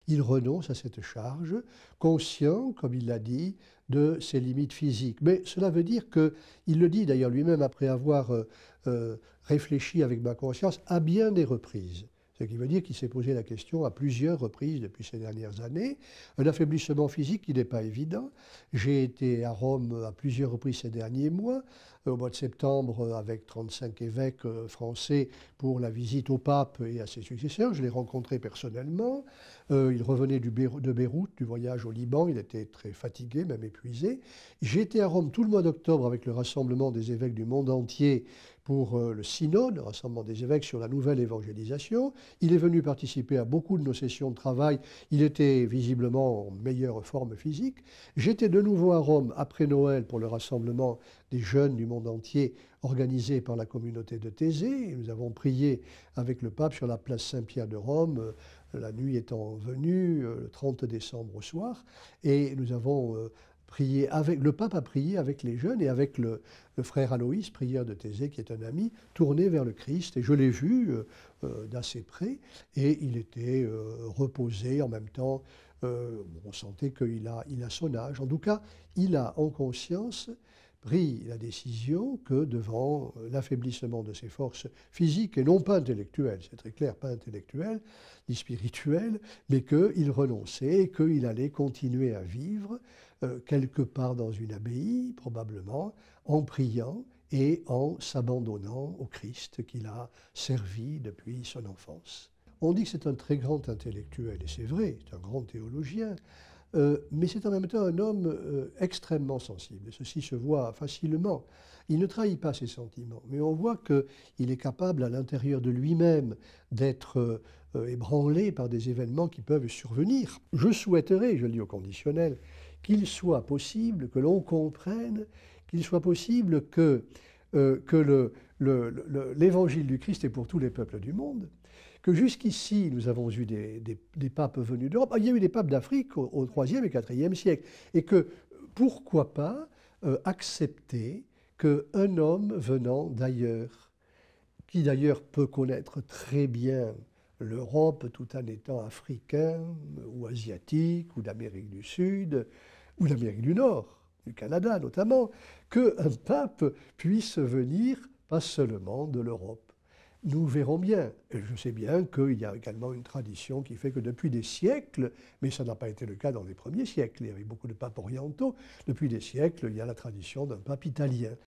il renonce à cette charge, conscient, comme il l'a dit, de ses limites physiques. Mais cela veut dire que, il le dit d'ailleurs lui-même après avoir réfléchi avec ma conscience à bien des reprises. Ce qui veut dire qu'il s'est posé la question à plusieurs reprises depuis ces dernières années. Un affaiblissement physique qui n'est pas évident. J'ai été à Rome à plusieurs reprises ces derniers mois, au mois de septembre avec 35 évêques français pour la visite au pape et à ses successeurs. Je l'ai rencontré personnellement. Il revenait de Beyrouth, du voyage au Liban. Il était très fatigué, même épuisé. J'ai été à Rome tout le mois d'octobre avec le rassemblement des évêques du monde entier pour le synode, le rassemblement des évêques sur la nouvelle évangélisation. Il est venu participer à beaucoup de nos sessions de travail. Il était visiblement en meilleure forme physique. J'étais de nouveau à Rome après Noël pour le rassemblement des jeunes du monde entier organisé par la communauté de Thésée. Nous avons prié avec le pape sur la place Saint-Pierre de Rome, la nuit étant venue, le 30 décembre au soir, et nous avons prié avec, le pape a prié avec les jeunes et avec le frère Aloïs, prieur de Thésée, qui est un ami, tourné vers le Christ. Et je l'ai vu d'assez près, et il était reposé en même temps. On sentait qu'il a son âge. En tout cas, il a en conscience pris la décision que devant l'affaiblissement de ses forces physiques, et non pas intellectuelles, c'est très clair, pas intellectuelles, ni spirituelles, mais qu'il renonçait, qu'il allait continuer à vivre quelque part dans une abbaye, probablement, en priant et en s'abandonnant au Christ qu'il a servi depuis son enfance. On dit que c'est un très grand intellectuel, et c'est vrai, c'est un grand théologien, mais c'est en même temps un homme extrêmement sensible. Ceci se voit facilement. Il ne trahit pas ses sentiments, mais on voit qu'il est capable à l'intérieur de lui-même d'être ébranlé par des événements qui peuvent survenir. Je souhaiterais, je le dis au conditionnel, qu'il soit possible que l'on comprenne, qu'il soit possible que l'évangile du Christ est pour tous les peuples du monde, que jusqu'ici, nous avons eu des papes venus d'Europe. Il y a eu des papes d'Afrique au IIIe et IVe siècle. Et que, pourquoi pas, accepter qu'un homme venant d'ailleurs, qui d'ailleurs peut connaître très bien l'Europe tout en étant africain ou asiatique ou d'Amérique du Sud ou d'Amérique du Nord, du Canada notamment, qu'un pape puisse venir pas seulement de l'Europe. Nous verrons bien. Et je sais bien qu'il y a également une tradition qui fait que depuis des siècles, mais ça n'a pas été le cas dans les premiers siècles, il y avait beaucoup de papes orientaux, depuis des siècles, il y a la tradition d'un pape italien.